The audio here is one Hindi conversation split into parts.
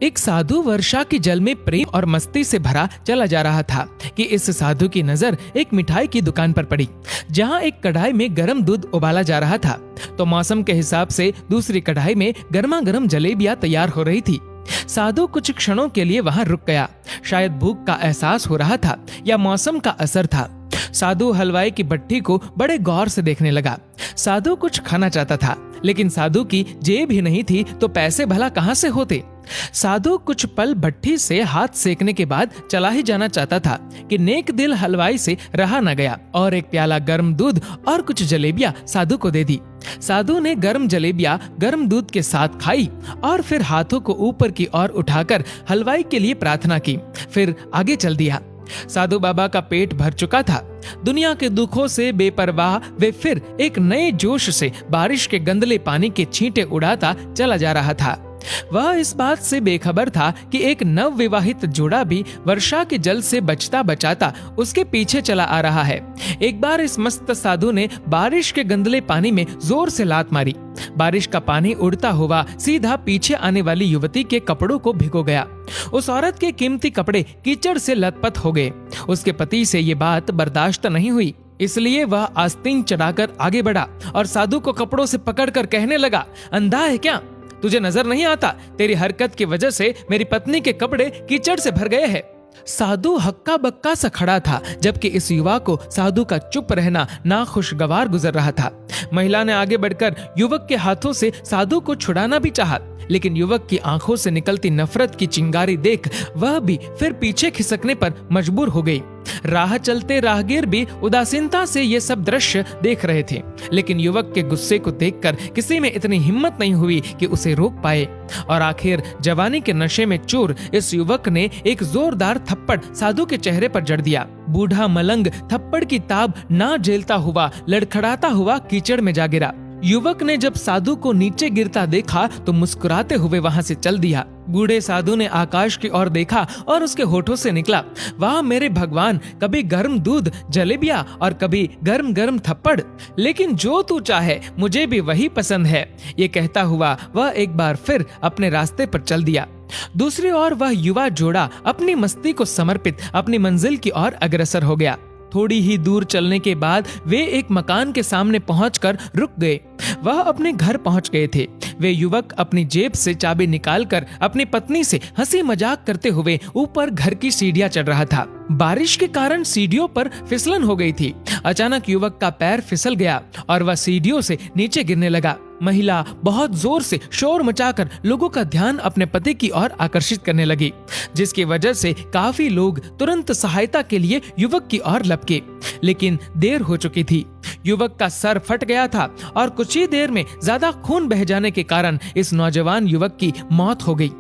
एक साधु वर्षा के जल में प्रेम और मस्ती से भरा चला जा रहा था कि इस साधु की नजर एक मिठाई की दुकान पर पड़ी, जहां एक कढ़ाई में गर्म दूध उबाला जा रहा था। तो मौसम के हिसाब से दूसरी कढ़ाई में गर्मा गर्म जलेबियां तैयार हो रही थी। साधु कुछ क्षणों के लिए वहां रुक गया। शायद भूख का एहसास हो रहा था या मौसम का असर था। साधु हलवाई की भट्टी को बड़े गौर से देखने लगा। साधु कुछ खाना चाहता था, लेकिन साधु की जेब ही नहीं थी तो पैसे भला कहां से होते। साधु कुछ पल भट्टी से हाथ सेकने के बाद चला ही जाना चाहता था कि नेक दिल हलवाई से रहा न गया और एक प्याला गर्म दूध और कुछ जलेबियां साधु को दे दी। साधु ने गर्म जलेबियां गर्म दूध के साथ खाई और फिर हाथों को ऊपर की ओर उठाकर हलवाई के लिए प्रार्थना की, फिर आगे चल दिया। साधु बाबा का पेट भर चुका था। दुनिया के दुखों से बेपरवाह वे फिर एक नए जोश से बारिश के गंदले पानी के छींटे उड़ाता चला जा रहा था। वह इस बात से बेखबर था कि एक नव विवाहित जोड़ा भी वर्षा के जल से बचता बचाता उसके पीछे चला आ रहा है। एक बार इस मस्त साधु ने बारिश के गंदले पानी में जोर से लात मारी। बारिश का पानी उड़ता हुआ सीधा पीछे आने वाली युवती के कपड़ों को भिगो गया। उस औरत के कीमती कपड़े कीचड़ से लथपथ हो गए। उसके पति से ये बात बर्दाश्त नहीं हुई, इसलिए वह आस्तीन चढ़ाकर आगे बढ़ा और साधु को कपड़ों से पकड़कर कहने लगा, अंधा है क्या? तुझे नजर नहीं आता? तेरी हरकत की वजह से मेरी पत्नी के कपड़े कीचड़ से भर गए हैं। साधु हक्का बक्का सा खड़ा था, जबकि इस युवा को साधु का चुप रहना नाखुशगवार गुजर रहा था। महिला ने आगे बढ़कर युवक के हाथों से साधु को छुड़ाना भी चाहा, लेकिन युवक की आंखों से निकलती नफरत की चिंगारी देख वह भी फिर पीछे खिसकने पर मजबूर हो गई। राह चलते राहगीर भी उदासीनता से ये सब दृश्य देख रहे थे, लेकिन युवक के गुस्से को देखकर किसी में इतनी हिम्मत नहीं हुई कि उसे रोक पाए। और आखिर जवानी के नशे में चूर इस युवक ने एक जोरदार थप्पड़ साधु के चेहरे पर जड़ दिया। बूढ़ा मलंग थप्पड़ की ताब ना झेलता हुआ लड़खड़ाता हुआ कीचड़ में जा गिरा। युवक ने जब साधु को नीचे गिरता देखा तो मुस्कुराते हुए वहां से चल दिया। बूढ़े साधु ने आकाश की ओर देखा और उसके होठों से निकला, वाह मेरे भगवान, कभी गर्म दूध जलेबियां और कभी गर्म गर्म थप्पड़, लेकिन जो तू चाहे मुझे भी वही पसंद है। ये कहता हुआ वह एक बार फिर अपने रास्ते पर चल दिया। दूसरी ओर वह युवा जोड़ा अपनी मस्ती को समर्पित अपनी मंजिल की ओर अग्रसर हो गया। थोड़ी ही दूर चलने के बाद वे एक मकान के सामने पहुंचकर रुक गए। वह अपने घर पहुंच गए थे। वे युवक अपनी जेब से चाबी निकालकर अपनी पत्नी से हंसी मजाक करते हुए ऊपर घर की सीढ़ियां चढ़ रहा था। बारिश के कारण सीढ़ियों पर फिसलन हो गई थी। अचानक युवक का पैर फिसल गया और वह सीढ़ियों से नीचे गिरने लगा। महिला बहुत जोर से शोर मचाकर लोगों का ध्यान अपने पति की ओर आकर्षित करने लगी, जिसकी वजह से काफी लोग तुरंत सहायता के लिए युवक की ओर लपके, लेकिन देर हो चुकी थी। युवक का सर फट गया था और कुछ ही देर में ज्यादा खून बह जाने के कारण इस नौजवान युवक की मौत हो गई।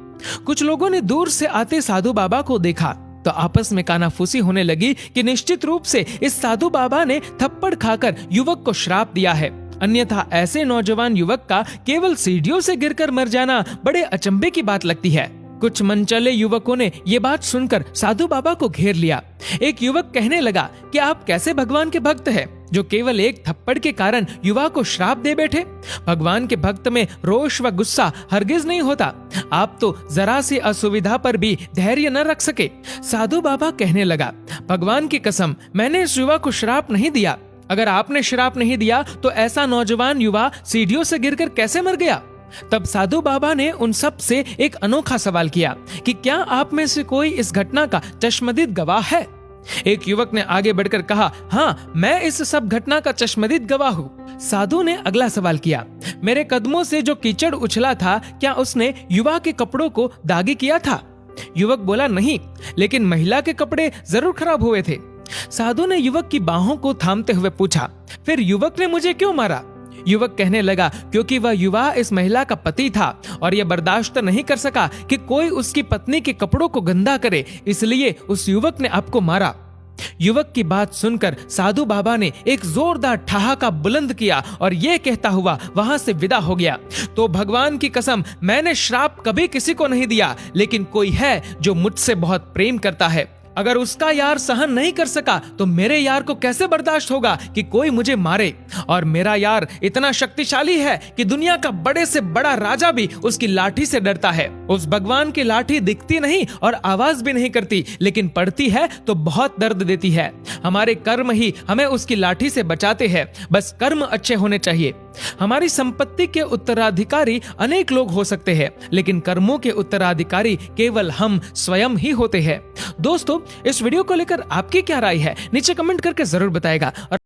कुछ लोगों ने दूर से आते साधु बाबा को देखा तो आपस में कानाफूसी होने लगी कि निश्चित रूप से इस साधु बाबा ने थप्पड़ खाकर युवक को श्राप दिया है, अन्यथा ऐसे नौजवान युवक का केवल सीढ़ियों से गिरकर मर जाना बड़े अचंभे की बात लगती है। कुछ मनचले युवकों ने ये बात सुनकर साधु बाबा को घेर लिया। एक युवक कहने लगा कि आप कैसे भगवान के भक्त हैं, जो केवल एक थप्पड़ के कारण युवा को श्राप दे बैठे। भगवान के भक्त में रोष व गुस्सा हरगिज नहीं होता। आप तो जरा सी असुविधा पर भी धैर्य न रख सके। साधु बाबा कहने लगा, भगवान की कसम, मैंने इस युवा को श्राप नहीं दिया। अगर आपने श्राप नहीं दिया तो ऐसा नौजवान युवा सीढ़ियों से गिरकर कैसे मर गया? तब साधु बाबा ने उन सब से एक अनोखा सवाल किया कि क्या आप में से कोई इस घटना का चश्मदीद गवाह है? एक युवक ने आगे बढ़कर कहा, हाँ, मैं इस सब घटना का चश्मदीद गवाह हूँ। साधु ने अगला सवाल किया, मेरे कदमों से जो कीचड़ उछला था, क्या उसने युवा के कपड़ों को दागी किया था? युवक बोला, नहीं, लेकिन महिला के कपड़े जरूर खराब हुए थे। साधु ने युवक की बाहों को थामते हुए पूछा, फिर युवक ने मुझे क्यों मारा? युवक कहने लगा, क्योंकि वह युवा इस महिला का पति था और यह बर्दाश्त नहीं कर सका कि कोई उसकी पत्नी के कपड़ों को गंदा करे, इसलिए उस युवक ने आपको मारा। युवक की बात सुनकर साधु बाबा ने एक जोरदार ठहाका बुलंद किया और यह कहता हुआ वहां से विदा हो गया, तो भगवान की कसम, मैंने श्राप कभी किसी को नहीं दिया, लेकिन कोई है जो मुझसे बहुत प्रेम करता है। अगर उसका यार सहन नहीं कर सका तो मेरे यार को कैसे बर्दाश्त होगा कि कोई मुझे मारे। और मेरा यार इतना शक्तिशाली है कि दुनिया का बड़े से बड़ा राजा भी उसकी लाठी से डरता है। उस भगवान की लाठी दिखती नहीं और आवाज भी नहीं करती, लेकिन पड़ती है तो बहुत दर्द देती है। हमारे कर्म ही हमें उसकी लाठी से बचाते हैं, बस कर्म अच्छे होने चाहिए। हमारी संपत्ति के उत्तराधिकारी अनेक लोग हो सकते हैं, लेकिन कर्मों के उत्तराधिकारी केवल हम स्वयं ही होते हैं। दोस्तों, इस वीडियो को लेकर आपकी क्या राय है नीचे कमेंट करके जरूर बताएगा।